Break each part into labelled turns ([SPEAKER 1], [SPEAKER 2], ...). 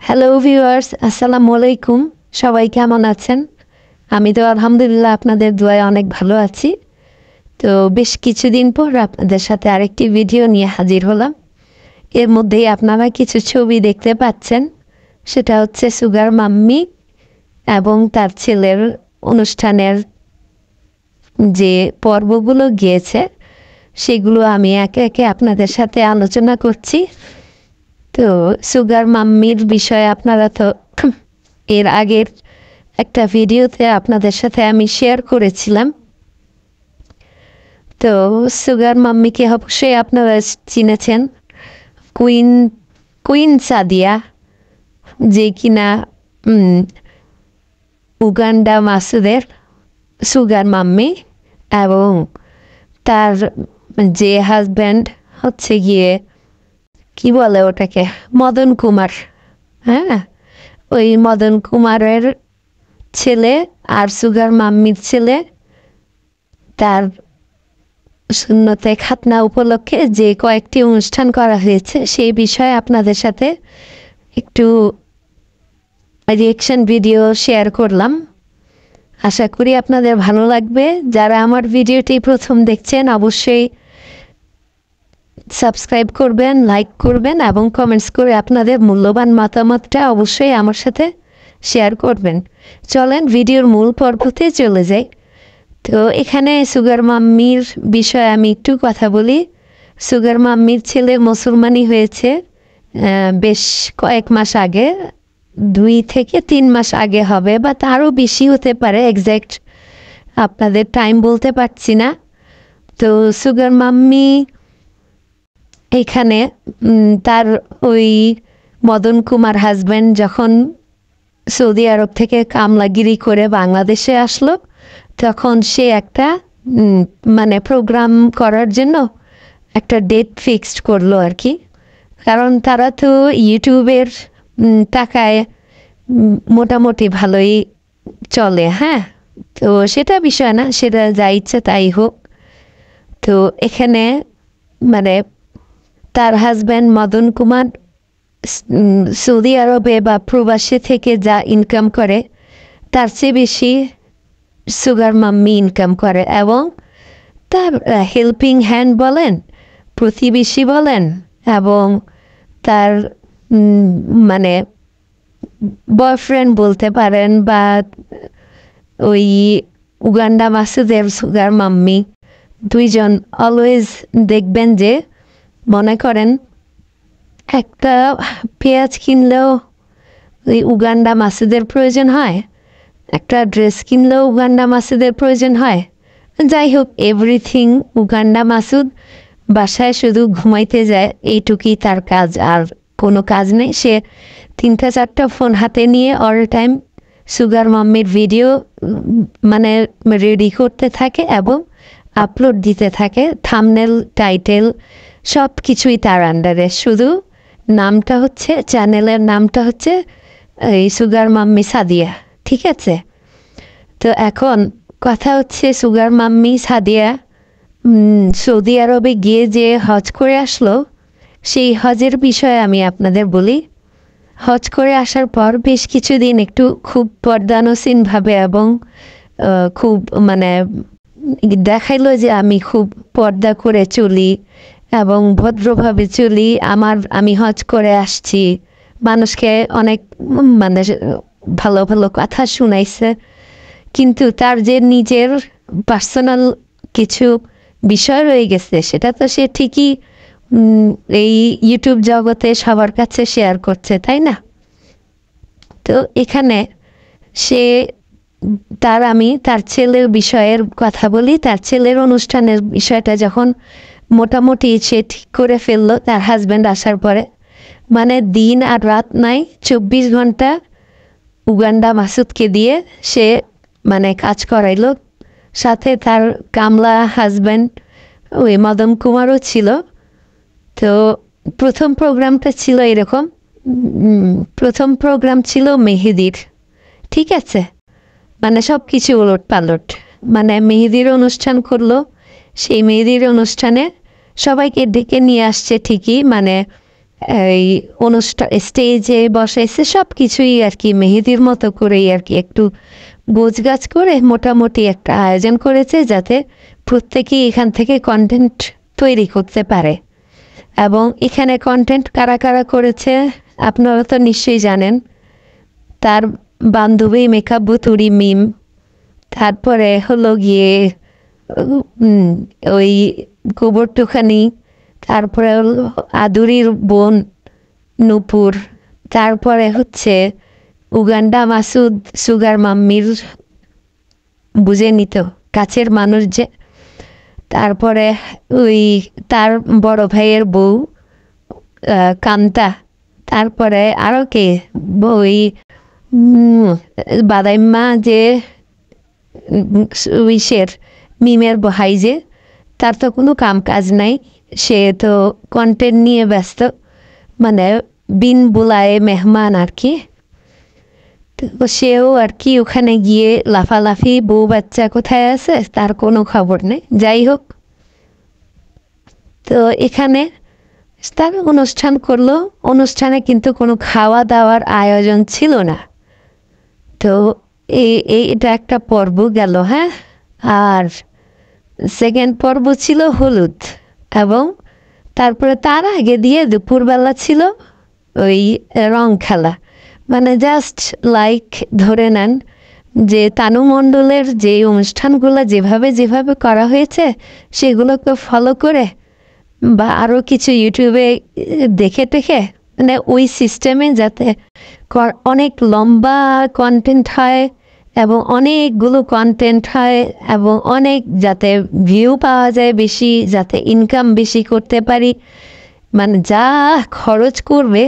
[SPEAKER 1] Hello viewers, আসসালামু আলাইকুম। সবাই কেমন আছেন? আমি তো আলহামদুলিল্লাহ আপনাদের দোয়ায় অনেক ভালো আছি। তো বেশ কিছুদিন পর আপনাদের সাথে আরেকটি ভিডিও নিয়ে হাজির হলাম। এর মধ্যেই আপনারা কিছু ছবি দেখতে পাচ্ছেন। সেটা হচ্ছে সুগার মাম্মি এবং তার ছেলের অনুষ্ঠানের যে পর্বগুলো গিয়েছে সেগুলো আমি একে একে আপনাদের সাথে আলোচনা করছি। তো সুগার মাম্মির বিষয়ে আপনারা তো এর আগের একটা ভিডিওতে আপনাদের সাথে আমি শেয়ার করেছিলাম। তো সুগার মাম্মিকে অবশ্যই আপনারা চিনেছেন, কুইন কুইন সাদিয়া, যে কিনা উগান্ডা মাসুদের সুগার মাম্মি, এবং তার যে হাজব্যান্ড হচ্ছে গিয়ে কি বলে ওটাকে, মদন কুমার। হ্যাঁ, ওই মদন কুমারের ছেলে আর সুগার মাম্মির ছেলে, তার সুন্নতে খাতনা উপলক্ষে যে কয়েকটি অনুষ্ঠান করা হয়েছে সেই বিষয়ে আপনাদের সাথে একটু রিয়েকশন ভিডিও শেয়ার করলাম। আশা করি আপনাদের ভালো লাগবে। যারা আমার ভিডিওটি প্রথম দেখছেন অবশ্যই সাবস্ক্রাইব করবেন, লাইক করবেন এবং কমেন্টস করে আপনাদের মূল্যবান মতামতটা অবশ্যই আমার সাথে শেয়ার করবেন। চলেন ভিডিওর মূল পর্বতে চলে যাই। তো এখানে সুগার মাম্মির বিষয়ে আমি একটু কথা বলি। সুগার মাম্মির ছেলে মুসলমানি হয়েছে বেশ কয়েক মাস আগে, 2 থেকে 3 মাস আগে হবে, বা তারও বেশি হতে পারে, এক্স্যাক্ট আপনাদের টাইম বলতে পারছি না। তো সুগার মাম্মি এখানে তার ওই মদন কুমার হাজব্যান্ড যখন সৌদি আরব থেকে কামলাগিরি করে বাংলাদেশে আসলো, তখন সে একটা মানে প্রোগ্রাম করার জন্য একটা ডেট ফিক্সড করলো আর কি। কারণ তারা তো ইউটিউবের টাকায় মোটামুটি ভালোই চলে। হ্যাঁ, তো সেটা বিষয় না, সেটা যা ইচ্ছা তাই হোক। তো এখানে মানে তার হাজব্যান্ড মদন কুমার সৌদি আরবে বা প্রবাসী থেকে যা ইনকাম করে তার চেয়ে বেশি সুগার মাম্মি ইনকাম করে, এবং তার হেল্পিং হ্যান্ড বলেন, প্রতিবেশী বলেন, এবং তার মানে বয়ফ্রেন্ড বলতে পারেন, বা ওই উগান্ডা মাসুদের সুগার মাম্মি, দুইজন অলওয়েজ দেখবেন যে মনে করেন একটা পেঁয়াজ কিনলেও ওই উগান্ডা মাসুদের প্রয়োজন হয়, একটা ড্রেস কিনলেও উগান্ডা মাসুদের প্রয়োজন হয়। যাই হোক, এভরিথিং উগান্ডা মাসুদ। বাসায় শুধু ঘুমাইতে যায়, এইটুকুই তার কাজ, আর কোনো কাজ নেই। সে 3-4টা ফোন হাতে নিয়ে অল টাইম সুগার মাম্মির ভিডিও মানে রেডি করতে থাকে এবং আপলোড দিতে থাকে। থাম্বনেল, টাইটেল সব কিছুই তার আন্ডারে, শুধু নামটা হচ্ছে, চ্যানেলের নামটা হচ্ছে এই সুগার মাম্মি সাদিয়া। ঠিক আছে? তো এখন কথা হচ্ছে, সুগার মাম্মি সাদিয়া সৌদি আরবে গিয়ে যে হজ করে আসলো, সেই হজের বিষয়ে আমি আপনাদের বলি। হজ করে আসার পর বেশ কিছুদিন একটু খুব পর্দানসীনভাবে এবং খুব মানে দেখাইলো যে আমি খুব পর্দা করে চলি এবং ভদ্রভাবে চলি, আমি হজ করে আসছি। মানুষকে অনেক মানে ভালো ভালো কথা শুনাইছে। কিন্তু তার যে নিজের পার্সোনাল কিছু বিষয় রয়ে গেছে, সেটা তো সে ঠিকই এই ইউটিউব জগতে সবার কাছে শেয়ার করছে, তাই না? তো এখানে সে আমি তার ছেলের বিষয়ের কথা বলি। তার ছেলের অনুষ্ঠানের বিষয়টা যখন মোটামুটি সে ঠিক করে ফেললো তার হাজব্যান্ড আসার পরে, মানে দিন আর রাত নাই, 24 ঘন্টা উগান্ডা মাসুদকে দিয়ে সে মানে কাজ করাইলো। সাথে তার কামলা হাজব্যান্ড ওই মদন কুমারও ছিল। তো প্রথম প্রোগ্রামটা ছিল এরকম, প্রথম প্রোগ্রাম ছিল মেহেদির। ঠিক আছে, মানে সব কিছু উলট পালট, মানে মেহেদির অনুষ্ঠান করলো। সেই মেহেদির অনুষ্ঠানে সবাইকে ডেকে নিয়ে আসছে ঠিকই, মানে এই অনুষ্ঠান স্টেজে বসাইছে, সব কিছুই আর কি মেহেদির মতো করেই আর কি একটু গোছগাছ করে মোটামুটি একটা আয়োজন করেছে, যাতে প্রত্যেকেই এখান থেকে কন্টেন্ট তৈরি করতে পারে। এবং এখানে কন্টেন্ট কারা কারা করেছে আপনারা তো নিশ্চয়ই জানেন। তার বান্ধবী মেকআপ বুতুরি মিম, তারপরে হলো গিয়ে ওই গোবরটুখানি, তারপরে হলো আদুরির বোন নূপুর, তারপরে হচ্ছে উগান্ডা মাসুদ সুগার মাম্মির, বুঝে নিত কাছের মানুষ যে, তারপরে ওই তার বড় ভাইয়ের বউ কান্তা, তারপরে আরও কে ওই বাদাইম্মা যে উইশের মিমের ভাই যে, তার তো কোনো কাম কাজ নাই, সে তো কন্টেন্ট নিয়ে ব্যস্ত, মানে বিন বুলায় মেহমান আর কি। তো সেও আর কি ওখানে গিয়ে লাফালাফি, বউ বাচ্চা কোথায় আছে তার কোনো খবর নেই। যাই হোক, তো এখানে তার অনুষ্ঠান করলো, অনুষ্ঠানে কিন্তু কোনো খাওয়া দাওয়ার আয়োজন ছিল না। তো এটা একটা পর্ব গেল, হ্যাঁ। আর সেকেন্ড পর্ব ছিল হলুদ, এবং তারপরে তার আগে দিয়ে দুপুরবেলা ছিল ওই রং খেলা, মানে জাস্ট লাইক ধরে নেন যে তানু মণ্ডলের যে অনুষ্ঠানগুলো যেভাবে যেভাবে করা হয়েছে সেগুলোকে ফলো করে বা আরও কিছু ইউটিউবে দেখে টেখে, মানে ওই সিস্টেমে যাতে অনেক লম্বা কন্টেন্ট হয় এবং অনেকগুলো কন্টেন্ট হয় এবং অনেক যাতে ভিউ পাওয়া যায় বেশি, যাতে ইনকাম বেশি করতে পারি, মানে যা খরচ করবে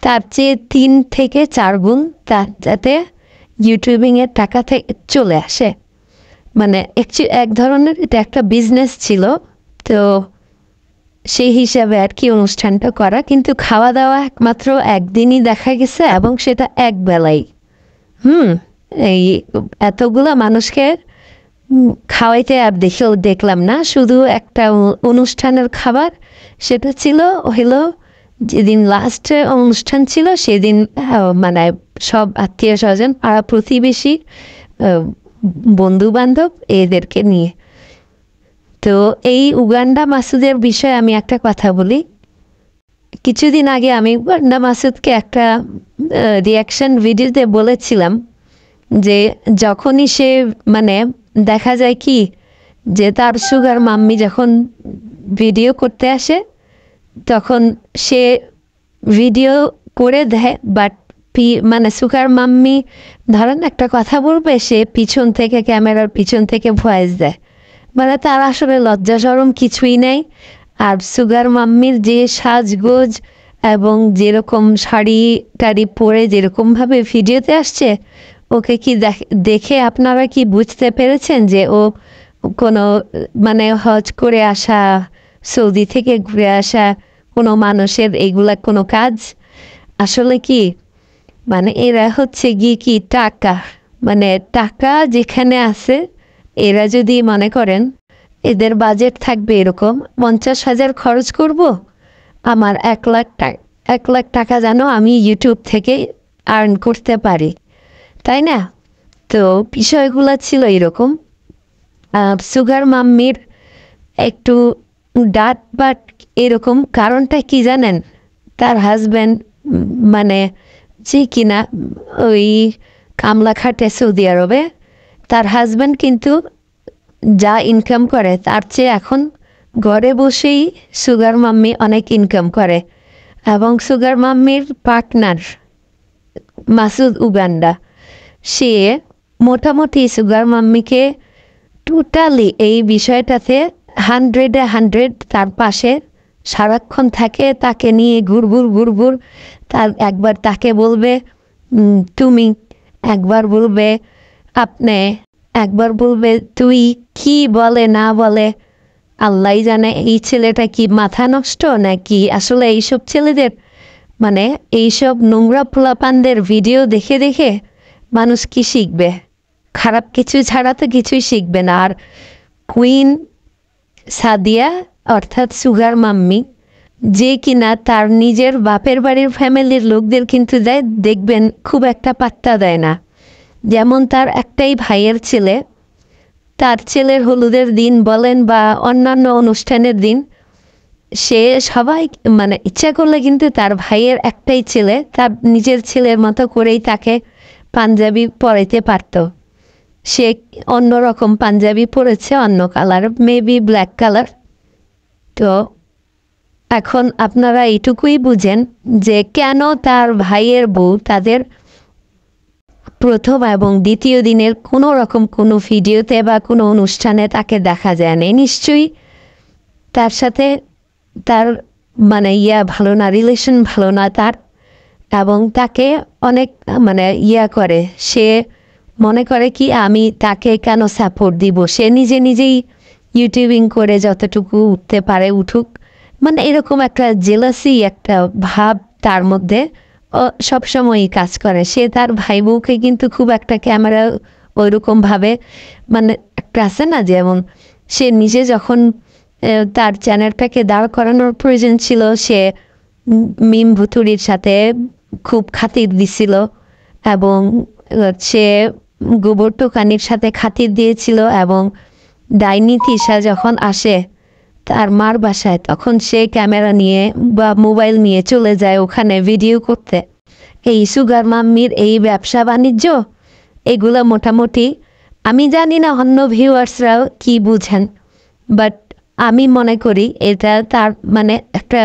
[SPEAKER 1] তার চেয়ে 3 থেকে 4 গুণ তার যাতে ইউটিউবিংয়ের টাকা থেকে চলে আসে। মানে এক ধরনের এটা একটা বিজনেস ছিল। তো সেই হিসাবে আর কি অনুষ্ঠানটা করা, কিন্তু খাওয়া দাওয়া একমাত্র একদিনই দেখা গেছে, এবং সেটা এক বেলাই। এই এতগুলো মানুষকে খাওয়াইতে আর দেখলাম না, শুধু একটা অনুষ্ঠানের খাবার, সেটা ছিল হলো যেদিন লাস্ট অনুষ্ঠান ছিল সেদিন, মানে সব আত্মীয় স্বজন পাড়া প্রতিবেশী বন্ধু বান্ধব এদেরকে নিয়ে। তো এই উগান্ডা মাসুদের বিষয়ে আমি একটা কথা বলি। কিছুদিন আগে আমি উগান্ডা মাসুদকে একটা রিয়াকশন ভিডিওতে বলেছিলাম যে যখনই সে মানে দেখা যায় কি যে তার সুগার মাম্মি যখন ভিডিও করতে আসে তখন সে ভিডিও করে দেয়, বাট মানে সুগার মাম্মি ধরেন একটা কথা বলবে, সে পিছন থেকে ক্যামেরার পিছন থেকে ভয়েস দেয়, মানে তার আসলে লজ্জা শরম কিছুই নেই। আর সুগার মাম্মির যে সাজগোজ এবং যেরকম শাড়ি টাড়ি পরে যেরকমভাবে ভিডিওতে আসছে, ওকে কি দেখে আপনারা কি বুঝতে পেরেছেন যে ও কোনো মানে হজ করে আসা, সৌদি থেকে ঘুরে আসা কোনো মানুষের এইগুলা কোনো কাজ? আসলে কি মানে এরা হচ্ছে গিয়ে কি টাকা, মানে টাকা যেখানে আছে, এরা যদি মনে করেন এদের বাজেট থাকবে এরকম 50,000 খরচ করব, আমার 1 লাখ টাকা যেন আমি ইউটিউব থেকে আর্ন করতে পারি, তাই না? তো বিষয়গুলো ছিল এরকম। সুগার মাম্মির একটু ডাট বাট এরকম, কারণটা কি জানেন? তার হাজব্যান্ড মানে যে কিনা ওই কামলা খাটে সৌদি আরবে, তার হাজব্যান্ড কিন্তু যা ইনকাম করে তার চেয়ে এখন ঘরে বসেই সুগার মাম্মি অনেক ইনকাম করে। এবং সুগার মাম্মির পার্টনার মাসুদ উগান্ডা, সে মোটামুটি সুগার মাম্মিকে টোটালি এই বিষয়টাতে 100-এ 100 তার পাশে সারাক্ষণ থাকে, তাকে নিয়ে ঘুরঘুর। তার একবার তাকে বলবে তুমি, একবার বলবে আপনি, একবার বলবে তুই, কি বলে না বলে আল্লাহ জানে। এই ছেলেটা কি মাথা নষ্ট নাকি? আসলে এইসব ছেলেদের মানে এইসব নোংরা পোলাপানদের ভিডিও দেখে দেখে মানুষ কি শিখবে? খারাপ কিছু ছাড়া তো কিছুই শিখবে না। আর কুইন সাদিয়া অর্থাৎ সুগার মাম্মি যে কিনা তার নিজের বাপের বাড়ির ফ্যামিলির লোকদের কিন্তু যায় দেখবেন খুব একটা পাত্তা দেয় না। যেমন তার একটাই ভাইয়ের ছেলে, তার ছেলের হলুদের দিন বলেন বা অন্যান্য অনুষ্ঠানের দিন সে সবাই মানে ইচ্ছা করলে কিন্তু তার ভাইয়ের একটাই ছেলে তার নিজের ছেলের মতো করেই তাকে পাঞ্জাবি পরাইতে পারত। সে অন্যরকম পাঞ্জাবি পরেছে, অন্য কালার, মেবি ব্ল্যাক কালার। তো এখন আপনারা এইটুকুই বুঝেন যে কেন তার ভাইয়ের বউ তাদের প্রথম এবং দ্বিতীয় দিনের কোনো রকম কোনো ভিডিওতে বা কোনো অনুষ্ঠানে তাকে দেখা যায় না। নিশ্চয়ই তার সাথে তার মানে ভালো না, রিলেশন ভালো না তার, এবং তাকে অনেক মানে করে, সে মনে করে কি আমি তাকে কেন সাপোর্ট দিব, সে নিজে নিজেই ইউটিউবিং করে যতটুকু উঠতে পারে উঠুক, মানে এরকম একটা জেলাসি একটা ভাব তার মধ্যে সবসময়ই কাজ করে। সে তার ভাই বউকে কিন্তু খুব একটা ক্যামেরা ওইরকমভাবে মানে একটা আছে না, যেমন সে নিজে যখন তার চ্যানেলটাকে দাঁড় করানোর প্রয়োজন ছিল সে মিম ভুতুড়ির সাথে খুব খাতির দিছিল, এবং সে গোবর টোকানির সাথে খাতির দিয়েছিল, এবং ডাইনি তিশা যখন আসে তার মার বাসায় তখন সে ক্যামেরা নিয়ে বা মোবাইল নিয়ে চলে যায় ওখানে ভিডিও করতে। এই সুগার মাম্মির এই ব্যবসা বাণিজ্য এগুলো মোটামুটি আমি জানি না অন্য ভিউয়ার্সরাও কি বুঝেন, বাট আমি মনে করি এটা তার মানে একটা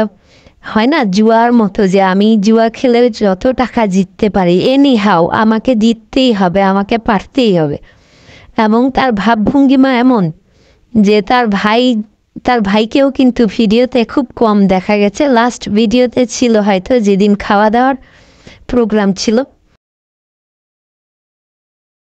[SPEAKER 1] হয় না জুয়ার মতো, যে আমি জুয়া খেলে যত টাকা জিততে পারি এনি হাও আমাকে জিততেই হবে, আমাকে পারতেই হবে। এবং তার ভাবভঙ্গিমা এমন যে তার ভাইকেও কিন্তু ভিডিওতে খুব কম দেখা গেছে। লাস্ট ভিডিওতে ছিল হয়তো যেদিন খাওয়া দাওয়ার প্রোগ্রাম ছিল